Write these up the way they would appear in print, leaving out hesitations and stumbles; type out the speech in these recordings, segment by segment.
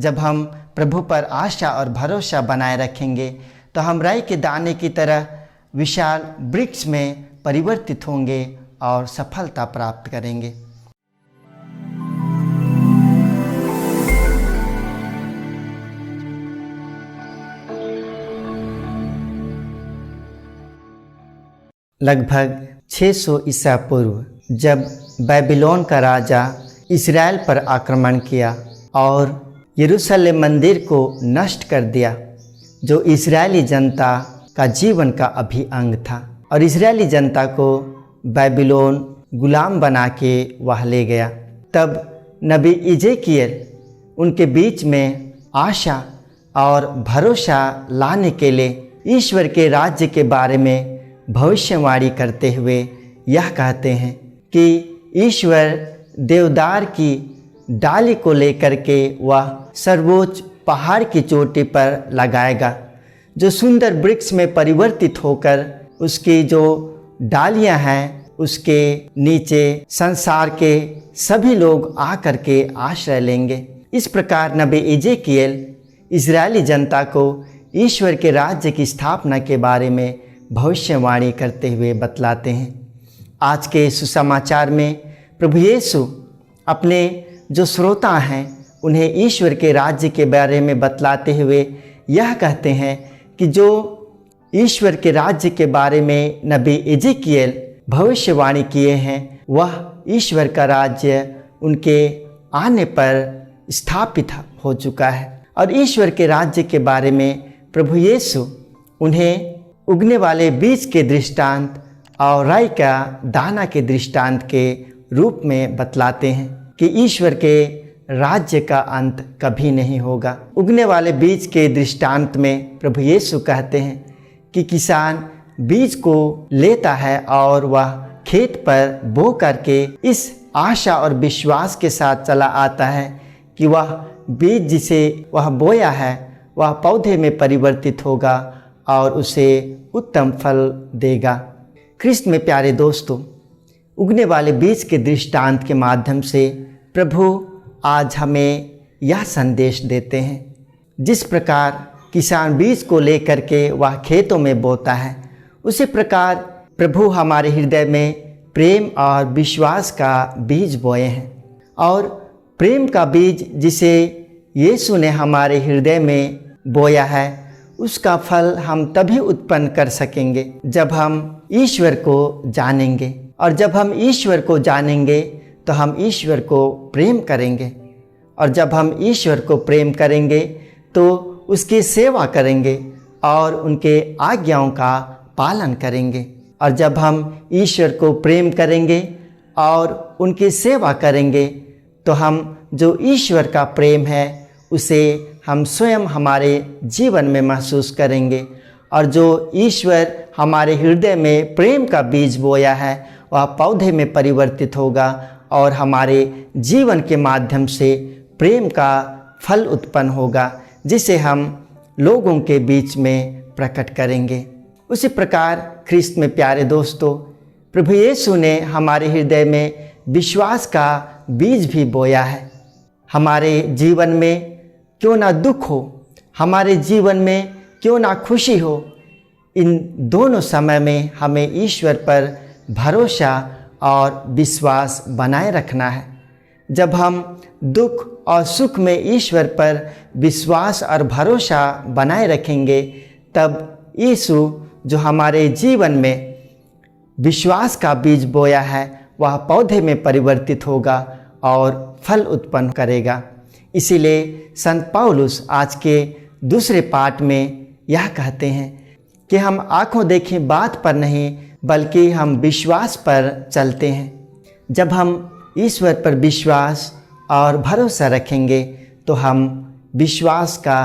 जब हम प्रभु पर आशा और भरोसा बनाए रखेंगे तो हम राई के दाने की तरह विशाल वृक्ष में परिवर्तित होंगे और सफलता प्राप्त करेंगे। लगभग 600 ईसा पूर्व जब बेबीलोन का राजा इस्राएल पर आक्रमण किया और यरूशलेम मंदिर को नष्ट कर दिया, जो इस्राएली जनता का जीवन का अभिअंग था, और इस्राएली जनता को बेबीलोन गुलाम बना के वह ले गया, तब नबी इजेकियल उनके बीच में आशा और भरोसा लाने के लिए ईश्वर के राज्य के बारे में भविष्यवाणी करते हुए यह कहते हैं कि ईश्वर देवदार की डाली को लेकर के वह सर्वोच्च पहाड़ की चोटी पर लगाएगा, जो सुंदर वृक्ष में परिवर्तित होकर उसकी जो डालियां हैं उसके नीचे संसार के सभी लोग आकर के आश्रय लेंगे। इस प्रकार नबी इजेकियल इजरायली जनता को ईश्वर के राज्य की स्थापना के बारे में भविष्यवाणी करते हुए बतलाते हैं। आज के सुसमाचार में प्रभु यीशु अपने जो श्रोता हैं उन्हें ईश्वर के राज्य के बारे में बतलाते हुए यह कहते हैं कि जो ईश्वर के राज्य के बारे में नबी इजेकियल भविष्यवाणी किए हैं वह ईश्वर का राज्य उनके आने पर स्थापित हो चुका है। और ईश्वर के राज्य के बारे में प्रभु यीशु उन्हें उगने वाले बीज के दृष्टांत और राई का दाना के दृष्टांत के रूप में बतलाते हैं कि ईश्वर के राज्य का अंत कभी नहीं होगा। उगने वाले बीज के दृष्टांत में प्रभु यीशु कहते हैं कि किसान बीज को लेता है और वह खेत पर बो करके इस आशा और विश्वास के साथ चला आता है कि वह बीज जिसे वह बोया है वह पौधे में परिवर्तित होगा और उसे उत्तम फल देगा। ख्रिस्त में प्यारे दोस्तों, उगने वाले बीज के दृष्टांत के माध्यम से प्रभु आज हमें यह संदेश देते हैं, जिस प्रकार किसान बीज को लेकर के वह खेतों में बोता है, उसी प्रकार प्रभु हमारे हृदय में प्रेम और विश्वास का बीज बोए हैं। और प्रेम का बीज जिसे यीशु ने हमारे हृदय में बोया है उसका फल हम तभी उत्पन्न कर सकेंगे जब हम ईश्वर को जानेंगे, और जब हम ईश्वर को जानेंगे तो हम ईश्वर को प्रेम करेंगे, और जब हम ईश्वर को प्रेम करेंगे तो उसकी सेवा करेंगे और उनके आज्ञाओं का पालन करेंगे। और जब हम ईश्वर को प्रेम करेंगे और उनकी सेवा करेंगे तो हम जो ईश्वर का प्रेम है उसे हम स्वयं हमारे जीवन में महसूस करेंगे, और जो ईश्वर हमारे हृदय में प्रेम का बीज बोया है वह पौधे में परिवर्तित होगा और हमारे जीवन के माध्यम से प्रेम का फल उत्पन्न होगा, जिसे हम लोगों के बीच में प्रकट करेंगे। उसी प्रकार ख्रिस्त में प्यारे दोस्तों, प्रभु यीशु ने हमारे हृदय में विश्वास का बीज भी बोया है। हमारे जीवन में क्यों ना दुख हो, हमारे जीवन में क्यों ना खुशी हो, इन दोनों समय में हमें ईश्वर पर भरोसा और विश्वास बनाए रखना है। जब हम दुख और सुख में ईश्वर पर विश्वास और भरोसा बनाए रखेंगे तब यीशु जो हमारे जीवन में विश्वास का बीज बोया है वह पौधे में परिवर्तित होगा और फल उत्पन्न करेगा। इसीलिए संत पौलुस आज के दूसरे पाठ में यह कहते हैं कि हम आंखों देखी बात पर नहीं बल्कि हम विश्वास पर चलते हैं। जब हम ईश्वर पर विश्वास और भरोसा रखेंगे तो हम विश्वास का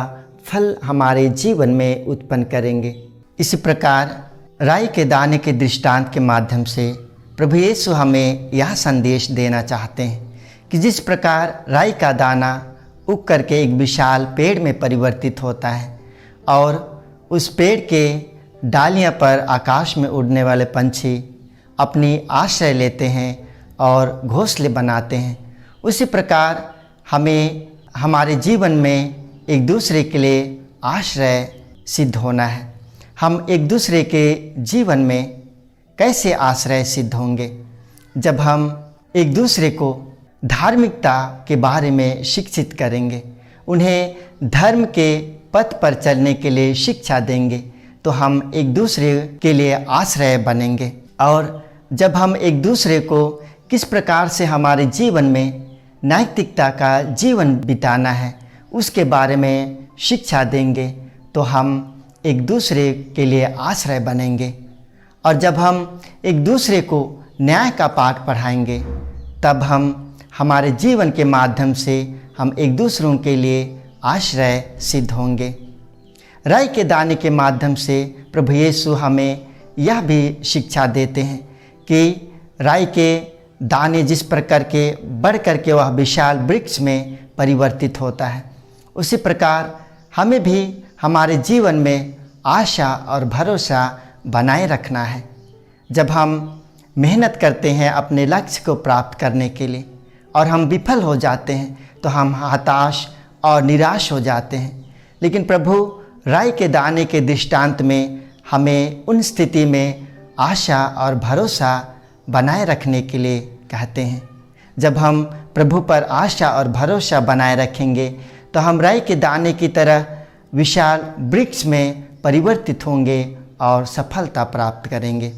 फल हमारे जीवन में उत्पन्न करेंगे। इसी प्रकार राई के दाने के दृष्टांत के माध्यम से प्रभु यीशु हमें यह संदेश देना चाहते हैं कि जिस प्रकार राई का दाना उग करके एक विशाल पेड़ में परिवर्तित होता है और उस पेड़ के डालियां पर आकाश में उड़ने वाले पंछी अपनी आश्रय लेते हैं और घोंसले बनाते हैं, उसी प्रकार हमें हमारे जीवन में एक दूसरे के लिए आश्रय सिद्ध होना है। हम एक दूसरे के जीवन में कैसे आश्रय सिद्ध होंगे? जब हम एक दूसरे को धार्मिकता के बारे में शिक्षित करेंगे, उन्हें धर्म के पथ पर चलने के लिए शिक्षा देंगे, तो हम एक दूसरे के लिए आश्रय बनेंगे। और जब हम एक दूसरे को किस प्रकार से हमारे जीवन में नैतिकता का जीवन बिताना है उसके बारे में शिक्षा देंगे, तो हम एक दूसरे के लिए आश्रय बनेंगे। और जब हम एक दूसरे को न्याय का पाठ पढ़ाएंगे, तब हम हमारे जीवन के माध्यम से हम एक दूसरों के लिए आश्रय सिद्ध होंगे। राई के दाने के माध्यम से प्रभु यीशु हमें यह भी शिक्षा देते हैं कि राई के दाने जिस प्रकार के बढ़ कर के वह विशाल वृक्ष में परिवर्तित होता है, उसी प्रकार हमें भी हमारे जीवन में आशा और भरोसा बनाए रखना है। जब हम मेहनत करते हैं अपने लक्ष्य को प्राप्त करने के लिए और हम विफल हो जाते हैं, तो हम हताश और निराश हो जाते हैं। लेकिन प्रभु राई के दाने के दृष्टांत में हमें उन स्थिति में आशा और भरोसा बनाए रखने के लिए कहते हैं। जब हम प्रभु पर आशा और भरोसा बनाए रखेंगे, तो हम राई के दाने की तरह विशाल वृक्ष में परिवर्तित होंगे और सफलता प्राप्त करेंगे।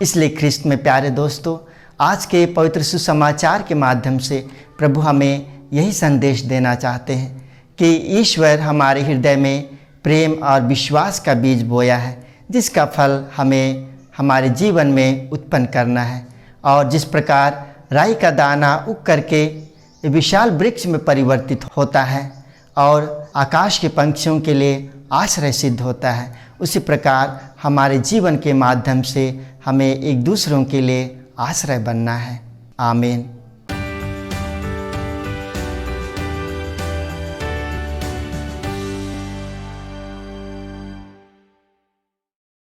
इसलिए ख्रिस्त में प्यारे दोस्तों, आज के पवित्र सुसमाचार के माध्यम से प्रभु हमें यही संदेश देना चाहते हैं कि ईश्वर हमारे हृदय में प्रेम और विश्वास का बीज बोया है, जिसका फल हमें हमारे जीवन में उत्पन्न करना है। और जिस प्रकार राई का दाना उग करके विशाल वृक्ष में परिवर्तित होता है और आकाश के पंछियों के लिए आश्रय सिद्ध होता है, उसी प्रकार हमारे जीवन के माध्यम से हमें एक दूसरों के लिए आश्रय बनना है। आमीन।